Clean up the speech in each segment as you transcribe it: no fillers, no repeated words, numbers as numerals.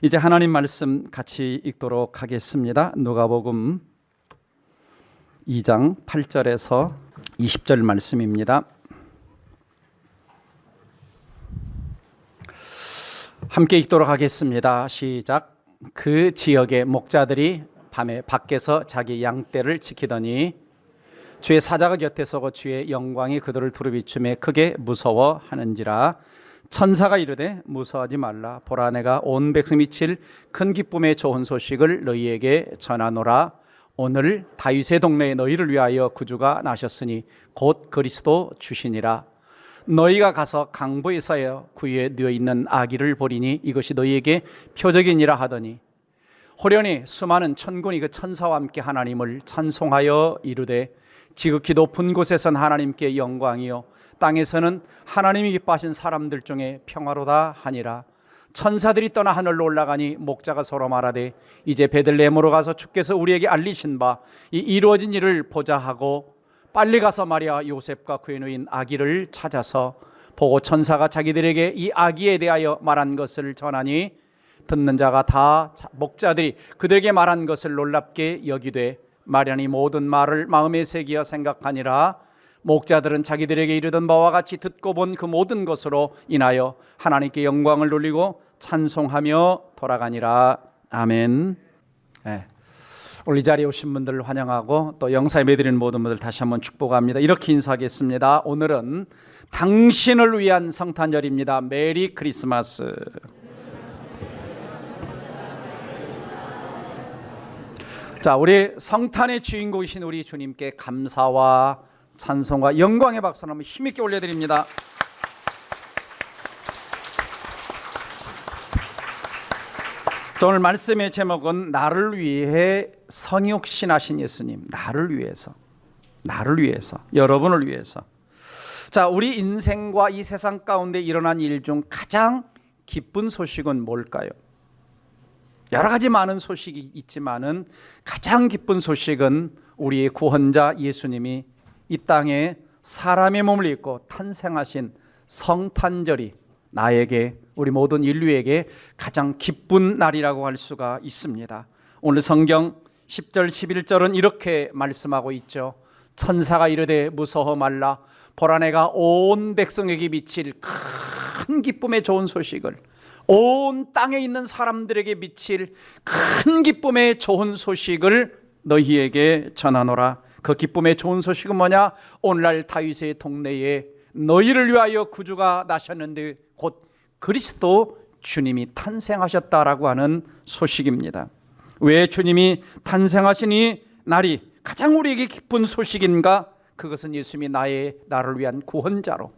이제 하나님 말씀 같이 읽도록 하겠습니다. 누가복음 2장 8절에서 20절 말씀입니다. 함께 읽도록 하겠습니다. 시작. 그 지역의 목자들이 밤에 밖에서 자기 양떼를 지키더니 주의 사자가 곁에 서고 주의 영광이 그들을 두루비추매 크게 무서워하는지라. 천사가 이르되 무서워하지 말라. 보라, 내가 온 백성 미칠 큰 기쁨의 좋은 소식을 너희에게 전하노라. 오늘 다윗의 동네에 너희를 위하여 구주가 나셨으니 곧 그리스도 주시니라. 너희가 가서 강보에서여 구유에 누워 있는 아기를 보리니 이것이 너희에게 표적이니라 하더니 호련히 수많은 천군이 그 천사와 함께 하나님을 찬송하여 이르되 지극히 높은 곳에선 하나님께 영광이요 땅에서는 하나님이 기뻐하신 사람들 중에 평화로다 하니라. 천사들이 떠나 하늘로 올라가니 목자가 서로 말하되 이제 베들레헴으로 가서 주께서 우리에게 알리신 바 이 이루어진 일을 보자 하고 빨리 가서 마리아 요셉과 그의 누인 아기를 찾아서 보고 천사가 자기들에게 이 아기에 대하여 말한 것을 전하니 듣는 자가 다 목자들이 그들에게 말한 것을 놀랍게 여기되 마리아니 모든 말을 마음에 새기어 생각하니라. 목자들은 자기들에게 이르던 바와 같이 듣고 본 그 모든 것으로 인하여 하나님께 영광을 돌리고 찬송하며 돌아가니라. 아멘. 네. 오늘 이 자리에 오신 분들을 환영하고 또 영상 예배드리는 모든 분들 다시 한번 축복합니다. 이렇게 인사하겠습니다. 오늘은 당신을 위한 성탄절입니다. 메리 크리스마스. 자, 우리 성탄의 주인공이신 우리 주님께 감사와 찬송과 영광의 박수를 한번 힘있게 올려드립니다. 오늘 말씀의 제목은 나를 위해 성육신하신 예수님. 나를 위해서, 여러분을 위해서. 자, 우리 인생과 이 세상 가운데 일어난 일 중 가장 기쁜 소식은 뭘까요? 여러 가지 많은 소식이 있지만은 가장 기쁜 소식은 우리의 구원자 예수님이 이 땅에 사람의 몸을 입고 탄생하신 성탄절이 나에게, 우리 모든 인류에게 가장 기쁜 날이라고 할 수가 있습니다. 오늘 성경 10절 11절은 이렇게 말씀하고 있죠. 천사가 이르되 무서워 말라. 보라, 내가 온 백성에게 미칠 큰 기쁨의 좋은 소식을, 온 땅에 있는 사람들에게 미칠 큰 기쁨의 좋은 소식을 너희에게 전하노라. 그 기쁨의 좋은 소식은 뭐냐? 오늘날 다윗의 동네에 너희를 위하여 구주가 나셨는데 곧 그리스도 주님이 탄생하셨다라고 하는 소식입니다. 왜 주님이 탄생하신 이 날이 가장 우리에게 기쁜 소식인가? 그것은 예수님이 나를 위한 구원자로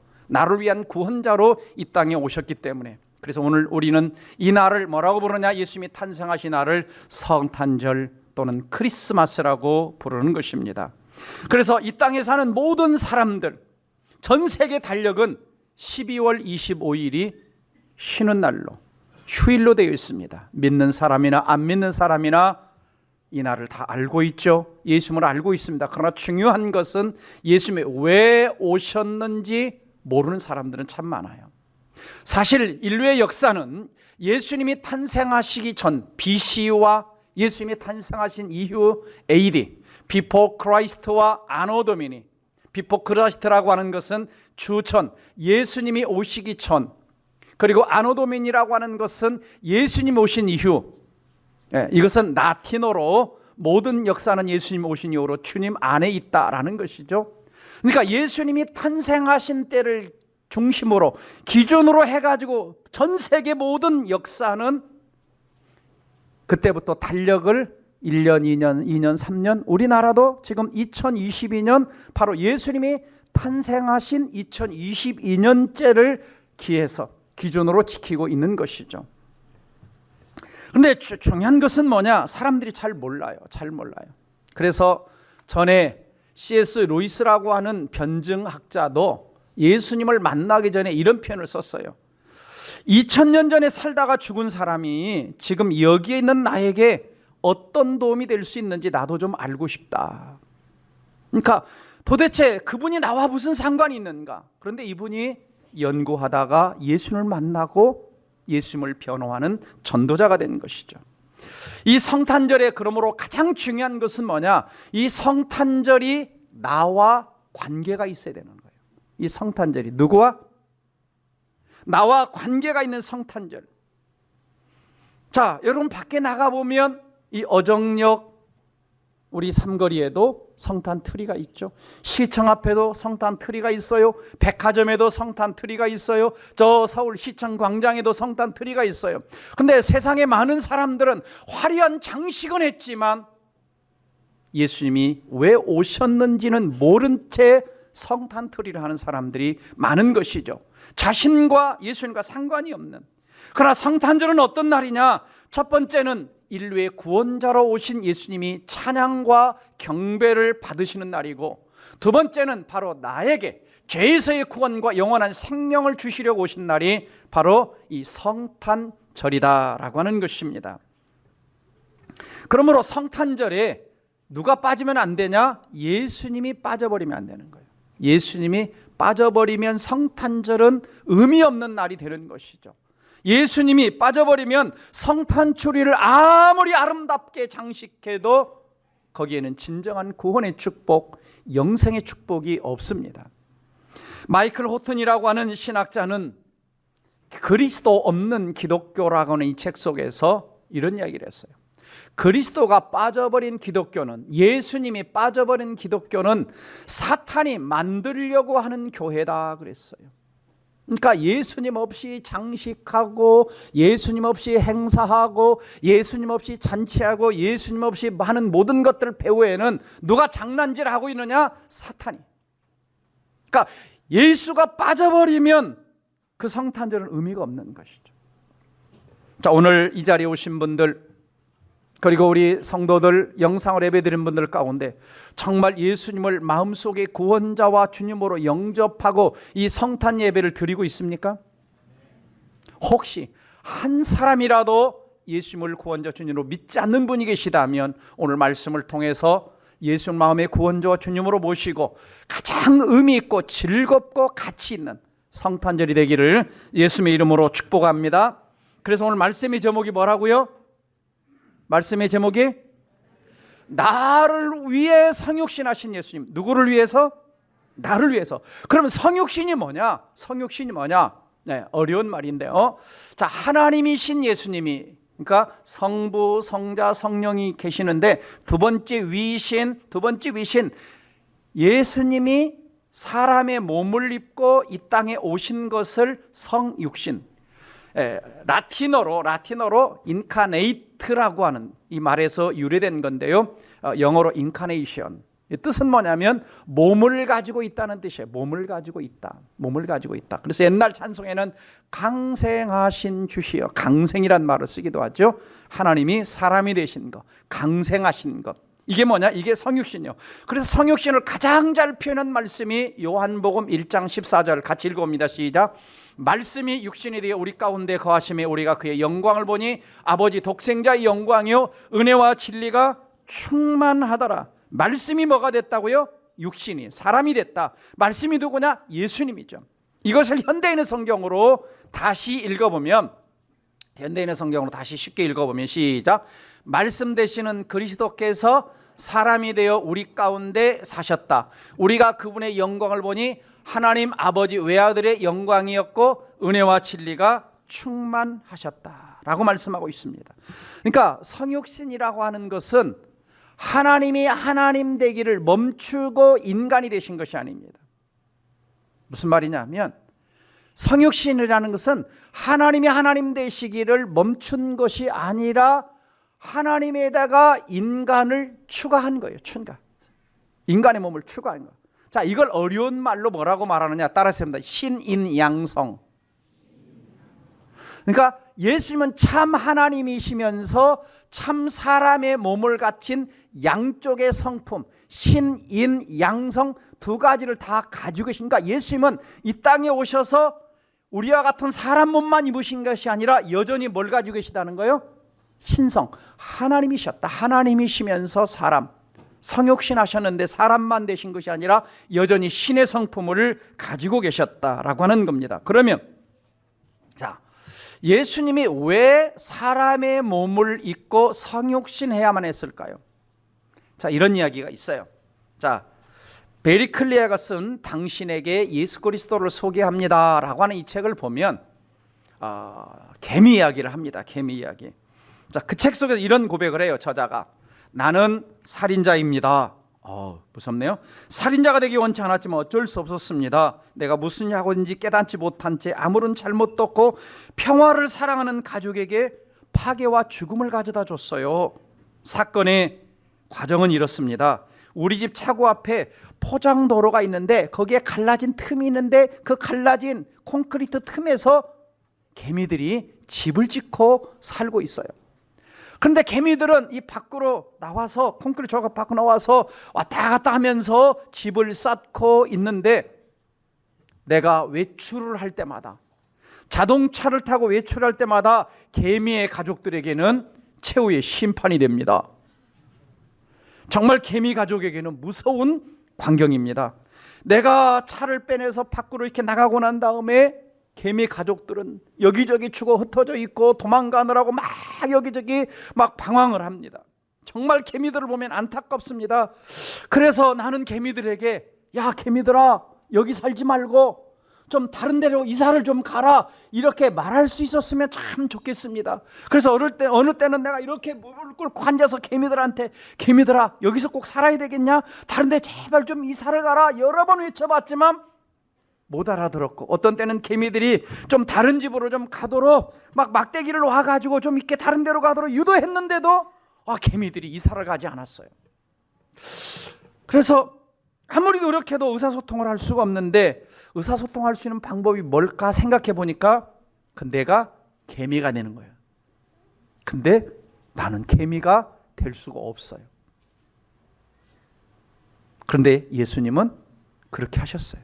이 땅에 오셨기 때문에. 그래서 오늘 우리는 이 날을 뭐라고 부르냐? 예수님이 탄생하신 날을 성탄절 또는 크리스마스라고 부르는 것입니다. 그래서 이 땅에 사는 모든 사람들, 전 세계 달력은 12월 25일이 쉬는 날로, 휴일로 되어 있습니다. 믿는 사람이나 안 믿는 사람이나 이 날을 다 알고 있죠. 예수님을 알고 있습니다. 그러나 중요한 것은 예수님이 왜 오셨는지 모르는 사람들은 참 많아요. 사실 인류의 역사는 예수님이 탄생하시기 전 BC와 예수님이 탄생하신 이후 AD, Before Christ와 Anno Domini. Before Christ라고 하는 것은 주전, 예수님이 오시기 전, 그리고 Anno Domini라고 하는 것은 예수님이 오신 이후. 이것은 라틴어로 모든 역사는 예수님이 오신 이후로 주님 안에 있다라는 것이죠. 그러니까 예수님이 탄생하신 때를 중심으로 기준으로 해가지고 전 세계 모든 역사는 그때부터 달력을 1년, 2년, 2년, 3년, 우리나라도 지금 2022년 바로 예수님이 탄생하신 2022년째를 기해서 기준으로 지키고 있는 것이죠. 그런데 중요한 것은 뭐냐? 사람들이 잘 몰라요. 그래서 전에 C.S. 루이스라고 하는 변증학자도 예수님을 만나기 전에 이런 표현을 썼어요. 2000년 전에 살다가 죽은 사람이 지금 여기에 있는 나에게 어떤 도움이 될 수 있는지 나도 좀 알고 싶다. 그러니까 도대체 그분이 나와 무슨 상관이 있는가? 그런데 이분이 연구하다가 예수님을 만나고 예수님을 변호하는 전도자가 된 것이죠. 이 성탄절에 그러므로 가장 중요한 것은 뭐냐? 이 성탄절이 나와 관계가 있어야 되는 거예요. 이 성탄절이 누구와? 나와 관계가 있는 성탄절. 자, 여러분 밖에 나가보면 이 어정역 우리 삼거리에도 성탄 트리가 있죠. 시청 앞에도 성탄 트리가 있어요. 백화점에도 성탄 트리가 있어요. 저 서울 시청 광장에도 성탄 트리가 있어요. 근데 세상에 많은 사람들은 화려한 장식은 했지만 예수님이 왜 오셨는지는 모른 채 성탄 트리를 하는 사람들이 많은 것이죠. 자신과 예수님과 상관이 없는. 그러나 성탄절은 어떤 날이냐? 첫 번째는 인류의 구원자로 오신 예수님이 찬양과 경배를 받으시는 날이고, 두 번째는 바로 나에게 죄에서의 구원과 영원한 생명을 주시려고 오신 날이 바로 이 성탄절이다라고 하는 것입니다. 그러므로 성탄절에 누가 빠지면 안 되냐? 예수님이 빠져버리면 안 되는 거예요. 예수님이 빠져버리면 성탄절은 의미 없는 날이 되는 것이죠. 예수님이 빠져버리면 성탄 추리를 아무리 아름답게 장식해도 거기에는 진정한 구원의 축복, 영생의 축복이 없습니다. 마이클 호튼이라고 하는 신학자는 그리스도 없는 기독교라고 하는 이 책 속에서 이런 이야기를 했어요. 그리스도가 빠져버린 기독교는, 예수님이 빠져버린 기독교는 사탄이 만들려고 하는 교회다 그랬어요. 그러니까 예수님 없이 장식하고, 예수님 없이 행사하고, 예수님 없이 잔치하고, 예수님 없이 하는 모든 것들 배후에는 누가 장난질을 하고 있느냐? 사탄이. 그러니까 예수가 빠져버리면 그 성탄절은 의미가 없는 것이죠. 자, 오늘 이 자리에 오신 분들, 그리고 우리 성도들, 영상을 예배드린 분들 가운데 정말 예수님을 마음속에 구원자와 주님으로 영접하고 이 성탄 예배를 드리고 있습니까? 혹시 한 사람이라도 예수님을 구원자 주님으로 믿지 않는 분이 계시다면 오늘 말씀을 통해서 예수 마음의 구원자와 주님으로 모시고 가장 의미 있고 즐겁고 가치 있는 성탄절이 되기를 예수님의 이름으로 축복합니다. 그래서 오늘 말씀의 제목이 뭐라고요? 말씀의 제목이 나를 위해 성육신하신 예수님. 누구를 위해서? 나를 위해서. 그러면 성육신이 뭐냐? 성육신이 뭐냐? 네, 어려운 말인데요. 자, 하나님이신 예수님이, 그러니까 성부, 성자, 성령이 계시는데 두 번째 위신 예수님이 사람의 몸을 입고 이 땅에 오신 것을 성육신, 라틴어로 인카네이트라고 하는 이 말에서 유래된 건데요. 영어로 인카네이션. 뜻은 뭐냐면 몸을 가지고 있다는 뜻이에요. 몸을 가지고 있다. 그래서 옛날 찬송에는 강생하신 주시여, 강생이란 말을 쓰기도 하죠. 하나님이 사람이 되신 것, 강생하신 것. 이게 뭐냐? 이게 성육신이요. 그래서 성육신을 가장 잘 표현한 말씀이 요한복음 1장 14절 같이 읽어봅니다. 시작. 말씀이 육신이 되어 우리 가운데 거하심에 우리가 그의 영광을 보니 아버지 독생자의 영광이요 은혜와 진리가 충만하더라. 말씀이 뭐가 됐다고요? 육신이, 사람이 됐다. 말씀이 누구냐? 예수님이죠. 이것을 현대인의 성경으로 다시 읽어보면, 현대인의 성경으로 다시 쉽게 읽어보면 시작. 말씀 되시는 그리스도께서 사람이 되어 우리 가운데 사셨다. 우리가 그분의 영광을 보니 하나님 아버지 외아들의 영광이었고 은혜와 진리가 충만하셨다라고 말씀하고 있습니다. 그러니까 성육신이라고 하는 것은 하나님이 하나님 되기를 멈추고 인간이 되신 것이 아닙니다. 무슨 말이냐면 성육신이라는 것은 하나님이 하나님 되시기를 멈춘 것이 아니라 하나님에다가 인간을 추가한 거예요. 인간의 몸을 추가한 거예요. 자, 이걸 어려운 말로 뭐라고 말하느냐? 따라서 합니다. 신인양성. 그러니까 예수님은 참 하나님이시면서 참 사람의 몸을 갖춘 양쪽의 성품, 신인양성 두 가지를 다 가지고 계시니까 예수님은 이 땅에 오셔서 우리와 같은 사람 몸만 입으신 것이 아니라 여전히 뭘 가지고 계시다는 거예요? 신성, 하나님이셨다. 하나님이시면서 사람, 성육신 하셨는데 사람만 되신 것이 아니라 여전히 신의 성품을 가지고 계셨다라고 하는 겁니다. 그러면 자, 예수님이 왜 사람의 몸을 입고 성육신해야만 했을까요? 자, 이런 이야기가 있어요. 자, 베리클리아가 쓴 당신에게 예수 그리스도를 소개합니다 라고 하는 이 책을 보면 개미 이야기를 합니다. 개미 이야기. 자, 그 책 속에서 이런 고백을 해요. 저자가 나는 살인자입니다. 무섭네요. 살인자가 되기 원치 않았지만 어쩔 수 없었습니다. 내가 무슨 약인지 깨닫지 못한 채 아무런 잘못도 없고 평화를 사랑하는 가족에게 파괴와 죽음을 가져다 줬어요. 사건의 과정은 이렇습니다. 우리 집 차고 앞에 포장도로가 있는데 거기에 갈라진 틈이 있는데 그 갈라진 콘크리트 틈에서 개미들이 집을 짓고 살고 있어요. 그런데 개미들은 이 밖으로 나와서 콘크리트 조각 밖으로 나와서 왔다 갔다 하면서 집을 쌓고 있는데 내가 외출을 할 때마다 자동차를 타고 외출할 때마다 개미의 가족들에게는 최후의 심판이 됩니다. 정말 개미 가족에게는 무서운 광경입니다. 내가 차를 빼내서 밖으로 이렇게 나가고 난 다음에 개미 가족들은 여기저기 죽어 흩어져 있고 도망가느라고 막 여기저기 막 방황을 합니다. 정말 개미들을 보면 안타깝습니다. 그래서 나는 개미들에게 야 개미들아 여기 살지 말고 좀 다른 데로 이사를 좀 가라 이렇게 말할 수 있었으면 참 좋겠습니다. 그래서 어느 때는 내가 이렇게 무릎을 꿇고 앉아서 개미들한테 개미들아 여기서 꼭 살아야 되겠냐? 다른 데 제발 좀 이사를 가라 여러 번 외쳐봤지만 못 알아들었고 어떤 때는 개미들이 좀 다른 집으로 좀 가도록 막 막대기를 와가지고 좀 이렇게 다른 데로 가도록 유도했는데도 개미들이 이사를 가지 않았어요. 그래서 아무리 노력해도 의사소통을 할 수가 없는데 의사소통할 수 있는 방법이 뭘까 생각해 보니까 내가 개미가 되는 거예요. 근데 나는 개미가 될 수가 없어요. 그런데 예수님은 그렇게 하셨어요.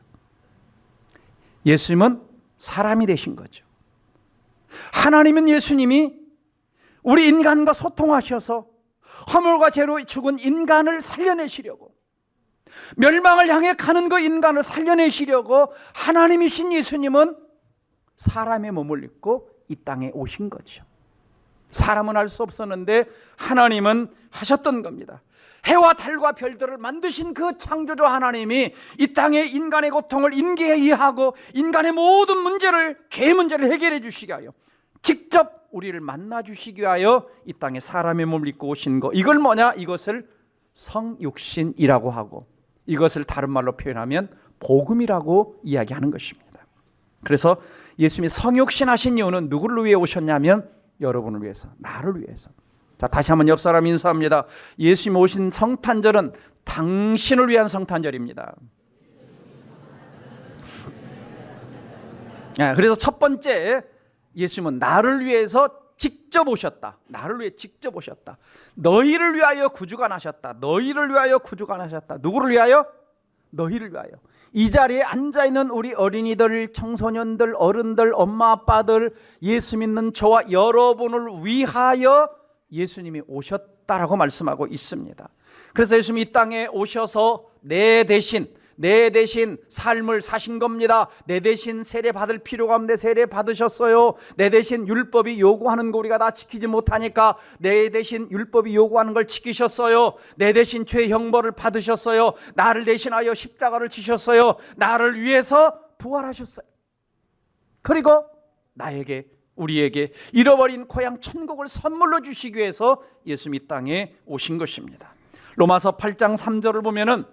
예수님은 사람이 되신 거죠. 하나님은 예수님이 우리 인간과 소통하셔서 허물과 죄로 죽은 인간을 살려내시려고 멸망을 향해 가는 그 인간을 살려내시려고 하나님이신 예수님은 사람의 몸을 입고 이 땅에 오신 거죠. 사람은 할 수 없었는데 하나님은 하셨던 겁니다. 해와 달과 별들을 만드신 그 창조주 하나님이 이 땅에 인간의 고통을 인계에 이해하고 인간의 모든 문제를 죄의 문제를 해결해 주시기 위하여 직접 우리를 만나 주시기 위하여 이 땅에 사람의 몸을 입고 오신 거 이걸 뭐냐? 이것을 성육신이라고 하고 이것을 다른 말로 표현하면 복음이라고 이야기하는 것입니다. 그래서 예수님이 성육신 하신 이유는 누구를 위해 오셨냐면 여러분을 위해서, 나를 위해서. 자, 다시 한번 옆 사람 인사합니다. 예수님 오신 성탄절은 당신을 위한 성탄절입니다. 그래서 첫 번째 예수님은 나를 위해서 직접 오셨다. 나를 위해 직접 오셨다. 너희를 위하여 구주가 나셨다. 너희를 위하여 구주가 나셨다. 누구를 위하여? 너희를 위하여. 이 자리에 앉아있는 우리 어린이들, 청소년들, 어른들, 엄마 아빠들, 예수 믿는 저와 여러분을 위하여 예수님이 오셨다라고 말씀하고 있습니다. 그래서 예수님이 이 땅에 오셔서 내 대신 삶을 사신 겁니다. 내 대신 세례 받을 필요가 없는데 세례 받으셨어요. 내 대신 율법이 요구하는 거 우리가 다 지키지 못하니까 내 대신 율법이 요구하는 걸 지키셨어요. 내 대신 죄 형벌을 받으셨어요. 나를 대신하여 십자가를 지셨어요. 나를 위해서 부활하셨어요. 그리고 나에게 우리에게 잃어버린 고향 천국을 선물로 주시기 위해서 예수님이 이 땅에 오신 것입니다. 로마서 8장 3절을 보면은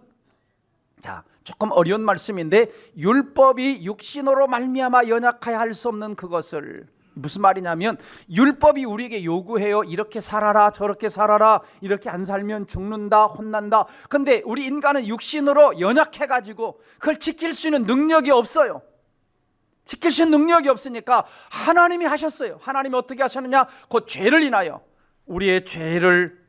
조금 어려운 말씀인데 율법이 육신으로 말미암아 연약하여 할 수 없는 그것을 무슨 말이냐면 율법이 우리에게 요구해요. 이렇게 살아라 저렇게 살아라 이렇게 안 살면 죽는다 혼난다. 근데 우리 인간은 육신으로 연약해가지고 그걸 지킬 수 있는 능력이 없어요. 지킬 수 있는 능력이 없으니까 하나님이 하셨어요. 하나님이 어떻게 하셨느냐? 곧 죄를 인하여 우리의 죄를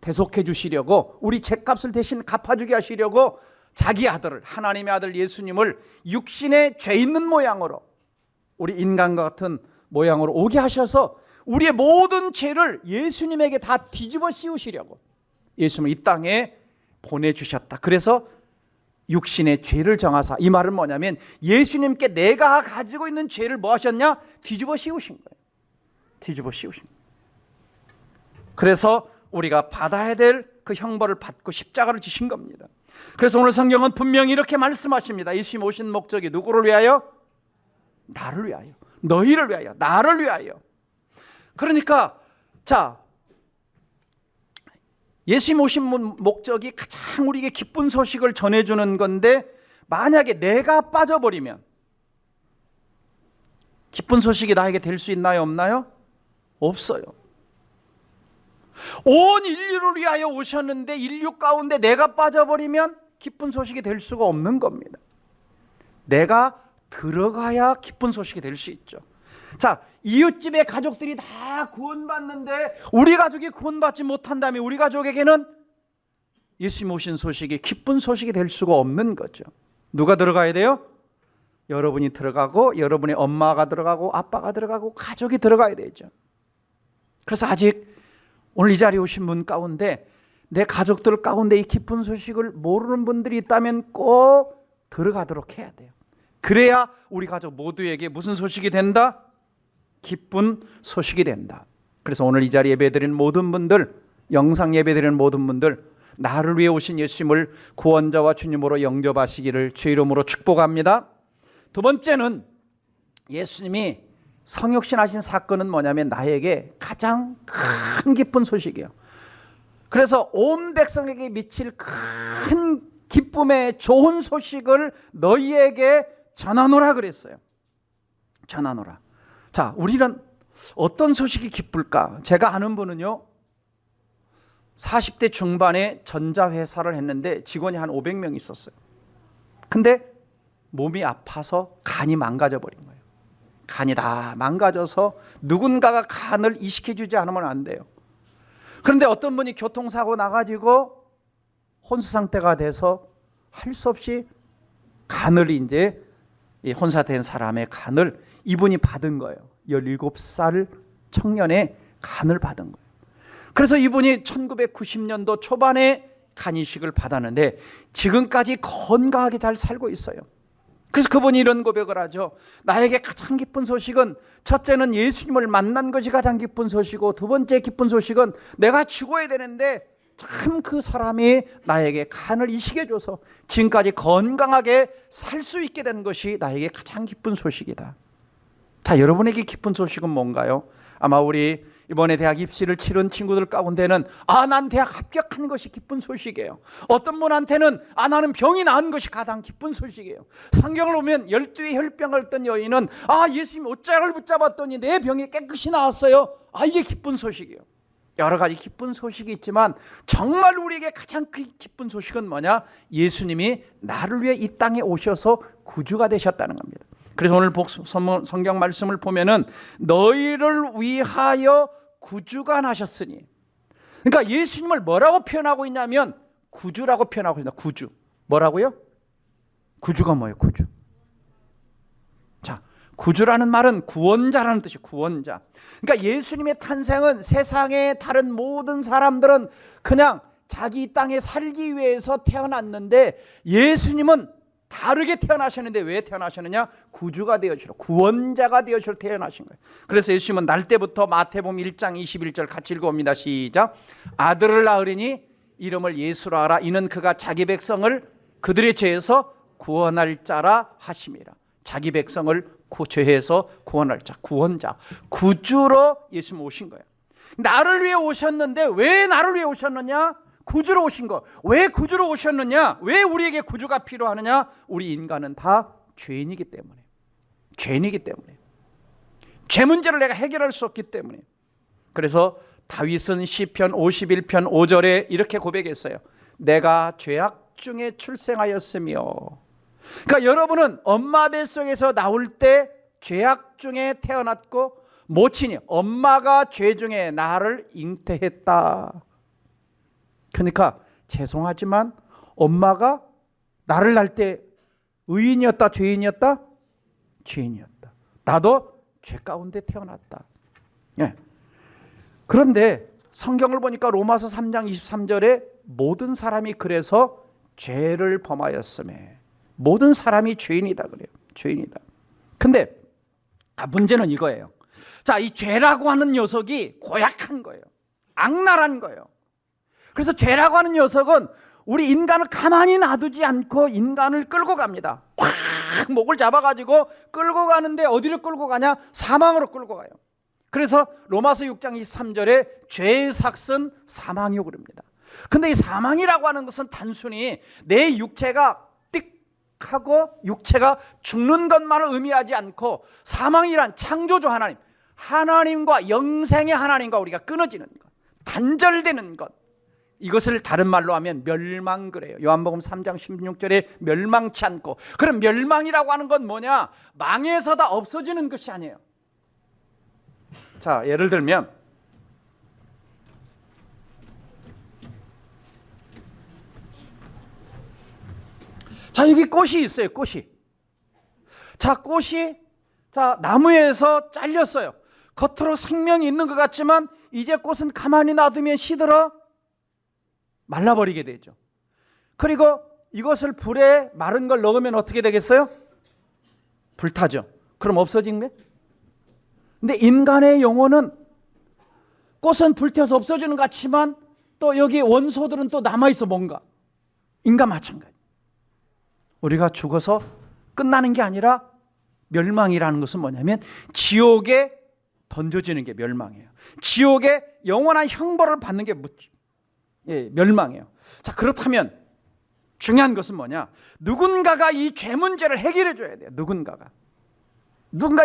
대속해 주시려고 우리 죄값을 대신 갚아주게 하시려고 자기 아들을 하나님의 아들 예수님을 육신의 죄 있는 모양으로 우리 인간과 같은 모양으로 오게 하셔서 우리의 모든 죄를 예수님에게 다 뒤집어 씌우시려고 예수님을 이 땅에 보내주셨다. 그래서 육신의 죄를 정하사, 이 말은 뭐냐면 예수님께 내가 가지고 있는 죄를 뭐 하셨냐? 뒤집어 씌우신 거예요. 뒤집어 씌우신 거예요. 그래서 우리가 받아야 될 그 형벌을 받고 십자가를 지신 겁니다. 그래서 오늘 성경은 분명히 이렇게 말씀하십니다. 예수님 오신 목적이 누구를 위하여? 나를 위하여, 너희를 위하여, 나를 위하여. 그러니까 자, 예수님 오신 목적이 가장 우리에게 기쁜 소식을 전해주는 건데, 만약에 내가 빠져버리면 기쁜 소식이 나에게 될 수 있나요, 없나요? 없어요. 온 인류를 위하여 오셨는데 인류 가운데 내가 빠져버리면 기쁜 소식이 될 수가 없는 겁니다. 내가 들어가야 기쁜 소식이 될 수 있죠. 자, 이웃집의 가족들이 다 구원받는데 우리 가족이 구원받지 못한다면 우리 가족에게는 예수님 오신 소식이 기쁜 소식이 될 수가 없는 거죠. 누가 들어가야 돼요? 여러분이 들어가고, 여러분의 엄마가 들어가고, 아빠가 들어가고, 가족이 들어가야 되죠. 그래서 아직 오늘 이 자리에 오신 분 가운데, 내 가족들 가운데 이 기쁜 소식을 모르는 분들이 있다면 꼭 들어가도록 해야 돼요. 그래야 우리 가족 모두에게 무슨 소식이 된다? 기쁜 소식이 된다. 그래서 오늘 이 자리에 예배드리는 모든 분들, 영상 예배드리는 모든 분들, 나를 위해 오신 예수님을 구원자와 주님으로 영접하시기를 주 이름으로 축복합니다. 두 번째는, 예수님이 성육신하신 사건은 뭐냐면 나에게 가장 큰 기쁜 소식이에요. 그래서 온 백성에게 미칠 큰 기쁨의 좋은 소식을 너희에게 전하노라 그랬어요. 전하노라. 자, 우리는 어떤 소식이 기쁠까? 제가 아는 분은요, 40대 중반에 전자회사를 했는데 직원이 한 500명 있었어요. 근데 몸이 아파서 간이 망가져 버린 거예요. 간이 다 망가져서 누군가가 간을 이식해 주지 않으면 안 돼요. 그런데 어떤 분이 교통사고 나가지고 혼수 상태가 돼서 할 수 없이 간을, 이제 혼사된 사람의 간을 이분이 받은 거예요. 17살 청년의 간을 받은 거예요. 그래서 이분이 1990년도 초반에 간 이식을 받았는데 지금까지 건강하게 잘 살고 있어요. 그래서 그분이 이런 고백을 하죠. 나에게 가장 기쁜 소식은, 첫째는 예수님을 만난 것이 가장 기쁜 소식이고, 두 번째 기쁜 소식은 내가 죽어야 되는데 참 그 사람이 나에게 간을 이식해줘서 지금까지 건강하게 살 수 있게 된 것이 나에게 가장 기쁜 소식이다. 자, 여러분에게 기쁜 소식은 뭔가요? 아마 우리 이번에 대학 입시를 치른 친구들 가운데는 난 대학 합격한 것이 기쁜 소식이에요. 어떤 분한테는 나는 병이 나은 것이 가장 기쁜 소식이에요. 성경을 보면 12의 혈병을 앓던 여인은 예수님 옷장을 붙잡았더니 내 병이 깨끗이 나았어요. 이게 기쁜 소식이에요. 여러 가지 기쁜 소식이 있지만 정말 우리에게 가장 기쁜 소식은 뭐냐? 예수님이 나를 위해 이 땅에 오셔서 구주가 되셨다는 겁니다. 그래서 오늘 성경 말씀을 보면은 너희를 위하여 구주가 나셨으니, 그러니까 예수님을 뭐라고 표현하고 있냐면 구주라고 표현하고 있습니다. 구주. 뭐라고요? 구주가 뭐예요? 구주. 자, 구주라는 말은 구원자라는 뜻이에요. 구원자. 그러니까 예수님의 탄생은 세상의 다른 모든 사람들은 그냥 자기 땅에 살기 위해서 태어났는데 예수님은 다르게 태어나셨는데 왜 태어나셨느냐? 구주가 되어주러, 구원자가 되어주러 태어나신 거예요. 그래서 예수님은 날 때부터 마태복음 1장 21절 같이 읽어봅니다. 시작. 아들을 낳으리니 이름을 예수라 하라. 이는 그가 자기 백성을 그들의 죄에서 구원할 자라 하심이라. 자기 백성을 죄에서 구원할 자, 구원자, 구주로 예수님 오신 거예요. 나를 위해 오셨는데 왜 나를 위해 오셨느냐? 구주로 오신 거. 왜 구주로 오셨느냐? 왜 우리에게 구주가 필요하느냐? 우리 인간은 다 죄인이기 때문에. 죄인이기 때문에. 죄 문제를 내가 해결할 수 없기 때문에. 그래서 다윗은 시편 51편 5절에 이렇게 고백했어요. 내가 죄악 중에 출생하였으며. 그러니까 여러분은 엄마 뱃속에서 나올 때 죄악 중에 태어났고, 모친이, 엄마가 죄 중에 나를 잉태했다. 그러니까 죄송하지만 엄마가 나를 낳을 때 의인이었다, 죄인이었다? 죄인이었다. 나도 죄 가운데 태어났다. 예. 그런데 성경을 보니까 로마서 3장 23절에 모든 사람이 그래서 죄를 범하였음에, 모든 사람이 죄인이다 그래요. 죄인이다. 근데 문제는 이거예요. 자, 이 죄라고 하는 녀석이 고약한 거예요. 악랄한 거예요. 그래서 죄라고 하는 녀석은 우리 인간을 가만히 놔두지 않고 인간을 끌고 갑니다. 확 목을 잡아가지고 끌고 가는데 어디로 끌고 가냐? 사망으로 끌고 가요. 그래서 로마서 6장 23절에 죄의 삭은 사망이요 그럽니다. 근데 이 사망이라고 하는 것은 단순히 내 육체가 띡 하고 육체가 죽는 것만을 의미하지 않고, 사망이란 창조주 하나님, 하나님과 영생의 하나님과 우리가 끊어지는 것, 단절되는 것, 이것을 다른 말로 하면 멸망 그래요. 요한복음 3장 16절에 멸망치 않고. 그럼 멸망이라고 하는 건 뭐냐? 망해서 다 없어지는 것이 아니에요. 자, 예를 들면 자, 여기 꽃이 있어요. 꽃이. 자, 꽃이 나무에서 잘렸어요. 겉으로 생명이 있는 것 같지만 이제 꽃은 가만히 놔두면 시들어 말라버리게 되죠. 그리고 이것을 불에 마른 걸 넣으면 어떻게 되겠어요? 불타죠. 그럼 없어진 거예요? 근데 인간의 영혼은 꽃은 불태워서 없어지는 것 같지만 또 여기 원소들은 또 남아있어. 뭔가 인간 마찬가지. 우리가 죽어서 끝나는 게 아니라 멸망이라는 것은 뭐냐면 지옥에 던져지는 게 멸망이에요. 지옥에 영원한 형벌을 받는 게 멸망이에요. 자, 그렇다면 중요한 것은 뭐냐? 누군가가 이 죄 문제를 해결해 줘야 돼요. 누군가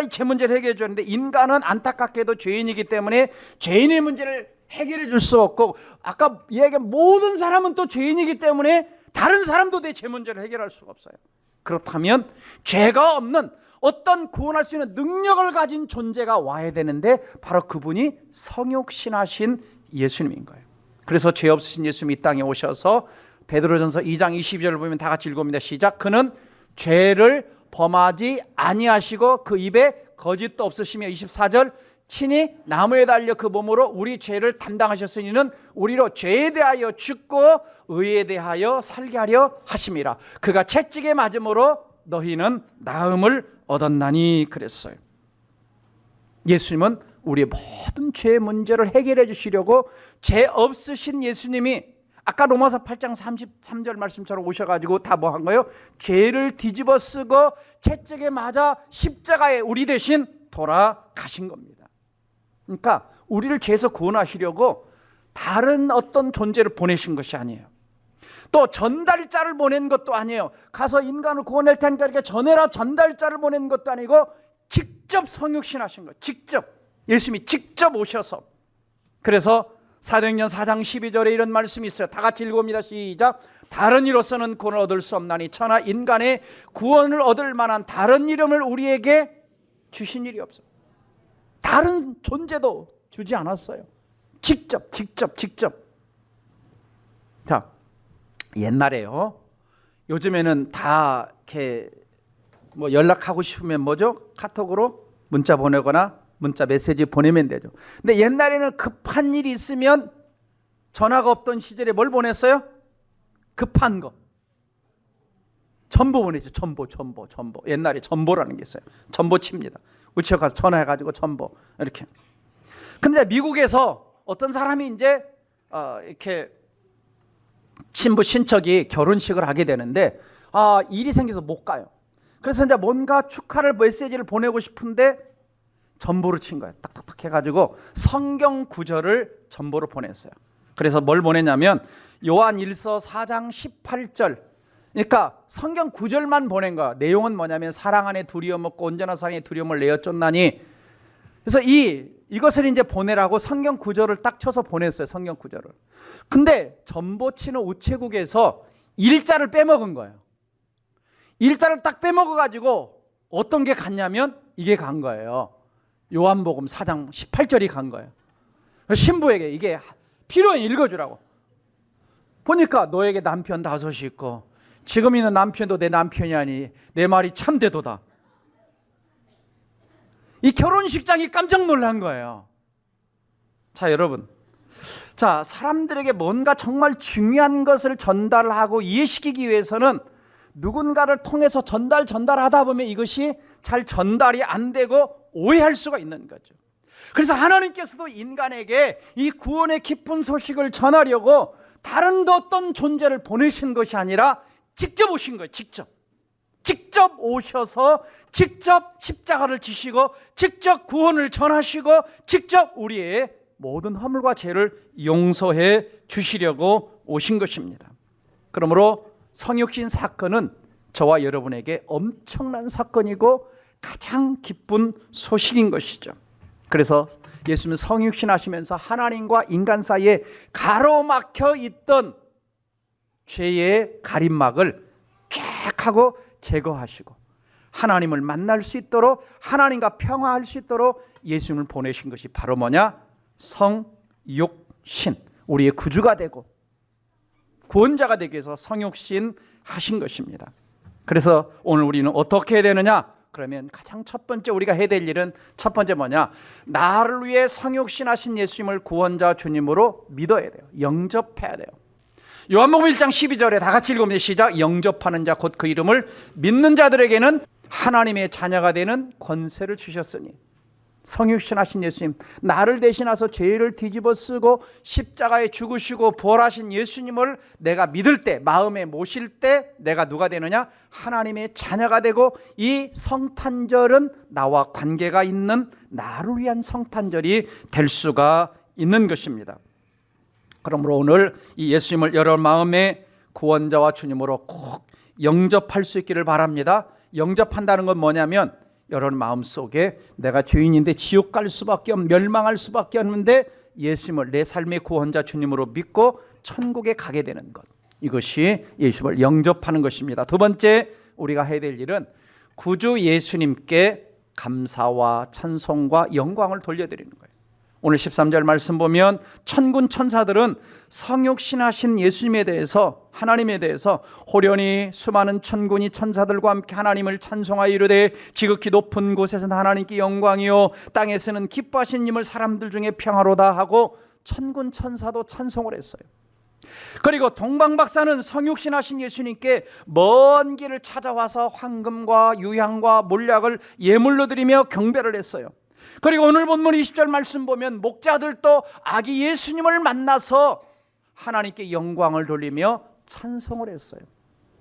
이 죄 문제를 해결해 줘야 되는데, 인간은 안타깝게도 죄인이기 때문에 죄인의 문제를 해결해 줄 수 없고, 아까 이야기한 모든 사람은 또 죄인이기 때문에 다른 사람도 내 죄 문제를 해결할 수가 없어요. 그렇다면 죄가 없는 어떤 구원할 수 있는 능력을 가진 존재가 와야 되는데, 바로 그분이 성육신하신 예수님인 거예요. 그래서 죄 없으신 예수님이 이 땅에 오셔서 베드로전서 2장 22절을 보면 다 같이 읽어봅니다. 시작. 그는 죄를 범하지 아니하시고 그 입에 거짓도 없으시며, 24절, 친히 나무에 달려 그 몸으로 우리 죄를 담당하셨으니는 우리로 죄에 대하여 죽고 의에 대하여 살게 하려 하심이라. 그가 채찍에 맞음으로 너희는 나음을 얻었나니 그랬어요. 예수님은 우리의 모든 죄의 문제를 해결해 주시려고 죄 없으신 예수님이 아까 로마서 8장 33절 말씀처럼 오셔가지고 다 뭐 한 거예요? 죄를 뒤집어 쓰고 채찍에 맞아 십자가에 우리 대신 돌아가신 겁니다. 그러니까 우리를 죄에서 구원하시려고 다른 어떤 존재를 보내신 것이 아니에요. 또 전달자를 보낸 것도 아니에요. 가서 인간을 구원할 테니까 이렇게 전해라 전달자를 보낸 것도 아니고 직접 성육신하신 거예요. 직접 예수님이 직접 오셔서. 그래서 사도행전 4장 12절에 이런 말씀이 있어요. 다 같이 읽어봅니다. 시작. 다른 이로서는 구원을 얻을 수 없나니 천하 인간의 구원을 얻을 만한 다른 이름을 우리에게 주신 일이 없어요. 다른 존재도 주지 않았어요. 직접. 자, 옛날에요. 요즘에는 다 이렇게 뭐 연락하고 싶으면 뭐죠? 카톡으로 문자 보내거나 문자 메시지 보내면 되죠. 근데 옛날에는 급한 일이 있으면 전화가 없던 시절에 뭘 보냈어요? 급한 거. 전보 보내죠. 전보. 옛날에 전보라는 게 있어요. 전보 칩니다. 우체국 가서 전화해가지고 전보 이렇게. 근데 미국에서 어떤 사람이 이제 이렇게 친부 친척이 결혼식을 하게 되는데 일이 생겨서 못 가요. 그래서 이제 뭔가 축하를 메시지를 보내고 싶은데 전보를 친 거예요. 딱딱딱 해가지고 성경 구절을 전보로 보냈어요. 그래서 뭘 보냈냐면 요한 1서 4장 18절. 그러니까 성경 구절만 보낸 거야. 내용은 뭐냐면 사랑 안에 두려움 없고 온전한 사랑에 두려움을 내어 쫓나니. 그래서 이것을 이제 보내라고 성경 구절을 딱 쳐서 보냈어요. 성경 구절을. 근데 전보 치는 우체국에서 일자를 빼먹은 거예요. 일자를 딱 빼먹어가지고 어떤 게 갔냐면 이게 간 거예요. 요한복음 4장 18절이 간 거예요. 신부에게 이게 필요해 읽어주라고. 보니까 너에게 남편 5이 있고 지금 있는 남편도 내 남편이 아니 내 말이 참되도다. 이 결혼식장이 깜짝 놀란 거예요. 자, 여러분. 사람들에게 뭔가 정말 중요한 것을 전달하고 이해시키기 위해서는 누군가를 통해서 전달하다 보면 이것이 잘 전달이 안 되고 오해할 수가 있는 거죠. 그래서 하나님께서도 인간에게 이 구원의 기쁜 소식을 전하려고 다른 어떤 존재를 보내신 것이 아니라 직접 오신 거예요. 직접 오셔서 직접 십자가를 지시고 직접 구원을 전하시고 직접 우리의 모든 허물과 죄를 용서해 주시려고 오신 것입니다. 그러므로 성육신 사건은 저와 여러분에게 엄청난 사건이고 가장 기쁜 소식인 것이죠. 그래서 예수님은 성육신 하시면서 하나님과 인간 사이에 가로막혀 있던 죄의 가림막을 쫙 하고 제거하시고 하나님을 만날 수 있도록, 하나님과 평화할 수 있도록 예수님을 보내신 것이 바로 뭐냐? 성육신, 우리의 구주가 되고 구원자가 되기 위해서 성육신 하신 것입니다. 그래서 오늘 우리는 어떻게 해야 되느냐? 그러면 가장 첫 번째 우리가 해야 될 일은 첫 번째 뭐냐? 나를 위해 성육신 하신 예수님을 구원자 주님으로 믿어야 돼요. 영접해야 돼요. 요한복음 1장 12절에 다 같이 읽으면 시작. 영접하는 자 곧 그 이름을 믿는 자들에게는 하나님의 자녀가 되는 권세를 주셨으니. 성육신 하신 예수님, 나를 대신하서 죄를 뒤집어 쓰고 십자가에 죽으시고 부활하신 예수님을 내가 믿을 때, 마음에 모실 때 내가 누가 되느냐? 하나님의 자녀가 되고, 이 성탄절은 나와 관계가 있는 나를 위한 성탄절이 될 수가 있는 것입니다. 그러므로 오늘 이 예수님을 여러분 마음에 구원자와 주님으로 꼭 영접할 수 있기를 바랍니다. 영접한다는 건 뭐냐면 여러분 마음속에 내가 죄인인데 지옥 갈 수밖에 없는, 멸망할 수밖에 없는데 예수님을 내 삶의 구원자 주님으로 믿고 천국에 가게 되는 것, 이것이 예수님을 영접하는 것입니다. 두 번째 우리가 해야 될 일은 구주 예수님께 감사와 찬송과 영광을 돌려드리는 거예요. 오늘 13절 말씀 보면 천군 천사들은 성육신하신 예수님에 대해서, 하나님에 대해서 호련히 수많은 천군이 천사들과 함께 하나님을 찬송하여 이르되 지극히 높은 곳에서는 하나님께 영광이요 땅에서는 기뻐하신 님을 사람들 중에 평화로다 하고 천군 천사도 찬송을 했어요. 그리고 동방박사는 성육신하신 예수님께 먼 길을 찾아와서 황금과 유향과 몰약을 예물로 드리며 경배를 했어요. 그리고 오늘 본문 20절 말씀 보면 목자들도 아기 예수님을 만나서 하나님께 영광을 돌리며 찬송을 했어요.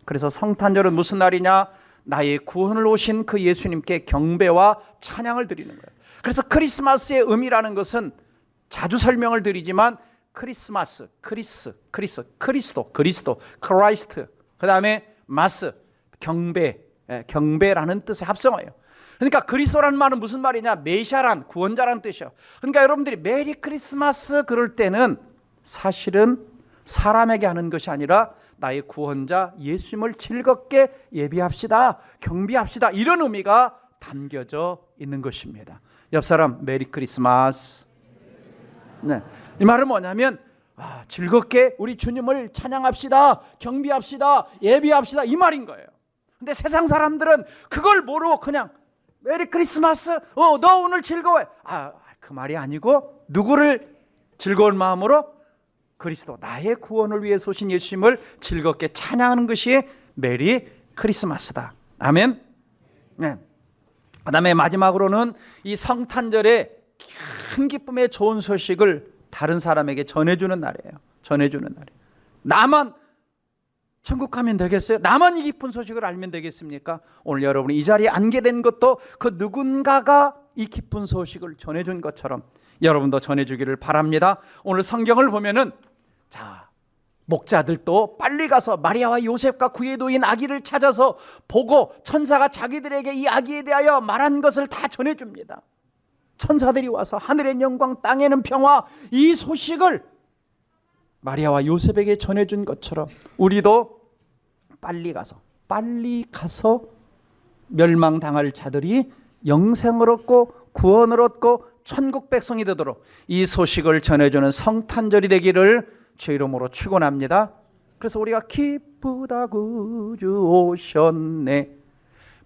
그래서 성탄절은 무슨 날이냐? 나의 구원을 오신 그 예수님께 경배와 찬양을 드리는 거예요. 그래서 크리스마스의 의미라는 것은 자주 설명을 드리지만 크리스마스, 그리스도, 크라이스트, 그 다음에 마스, 경배라는 뜻의 합성어예요. 그러니까 그리스도라는 말은 무슨 말이냐? 메시아란, 구원자라는 뜻이요. 그러니까 여러분들이 메리 크리스마스 그럴 때는 사실은 사람에게 하는 것이 아니라 나의 구원자 예수님을 즐겁게 예비합시다, 경배합시다, 이런 의미가 담겨져 있는 것입니다. 옆 사람 메리 크리스마스. 네, 이 말은 뭐냐면 즐겁게 우리 주님을 찬양합시다, 경배합시다, 예비합시다, 이 말인 거예요. 근데 세상 사람들은 그걸 모르고 그냥 메리 크리스마스, 너 오늘 즐거워해. 그 말이 아니고 누구를 즐거운 마음으로? 그리스도, 나의 구원을 위해 오신 예수님을 즐겁게 찬양하는 것이 메리 크리스마스다. 아멘. 네. 그 다음에 마지막으로는 이 성탄절에 큰 기쁨의 좋은 소식을 다른 사람에게 전해주는 날이에요. 전해주는 날이에요. 나만 천국 가면 되겠어요? 나만 이 기쁜 소식을 알면 되겠습니까? 오늘 여러분이 이 자리에 앉게 된 것도 그 누군가가 이 기쁜 소식을 전해준 것처럼 여러분도 전해주기를 바랍니다. 오늘 성경을 보면은 목자들도 빨리 가서 마리아와 요셉과 그의 노인 아기를 찾아서 보고 천사가 자기들에게 이 아기에 대하여 말한 것을 다 전해줍니다. 천사들이 와서 하늘의 영광 땅에는 평화, 이 소식을 마리아와 요셉에게 전해준 것처럼 우리도 빨리 가서 멸망당할 자들이 영생을 얻고 구원을 얻고 천국 백성이 되도록 이 소식을 전해주는 성탄절이 되기를 주 이름으로 축원합니다. 그래서 우리가 기쁘다 구주 오셨네,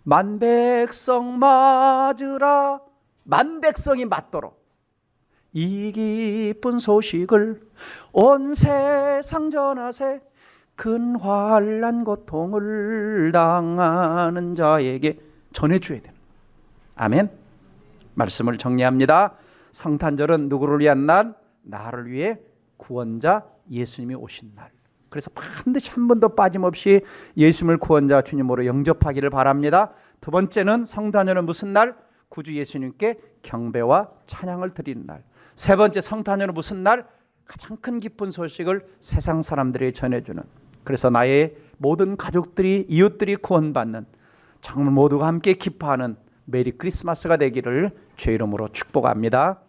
만백성 맞으라, 만백성이 맞도록 이 기쁜 소식을 온 세상 전하세, 큰 환난 고통을 당하는 자에게 전해줘야 됩니다. 아멘. 말씀을 정리합니다. 성탄절은 누구를 위한 날? 나를 위해 구원자 예수님이 오신 날. 그래서 반드시 한 번도 빠짐없이 예수님을 구원자 주님으로 영접하기를 바랍니다. 두 번째는 성탄절은 무슨 날? 구주 예수님께 경배와 찬양을 드리는 날. 세 번째 성탄절은 무슨 날? 가장 큰 기쁜 소식을 세상 사람들에게 전해주는, 그래서 나의 모든 가족들이, 이웃들이 구원받는, 정말 모두가 함께 기뻐하는 메리 크리스마스가 되기를 주의 이름으로 축복합니다.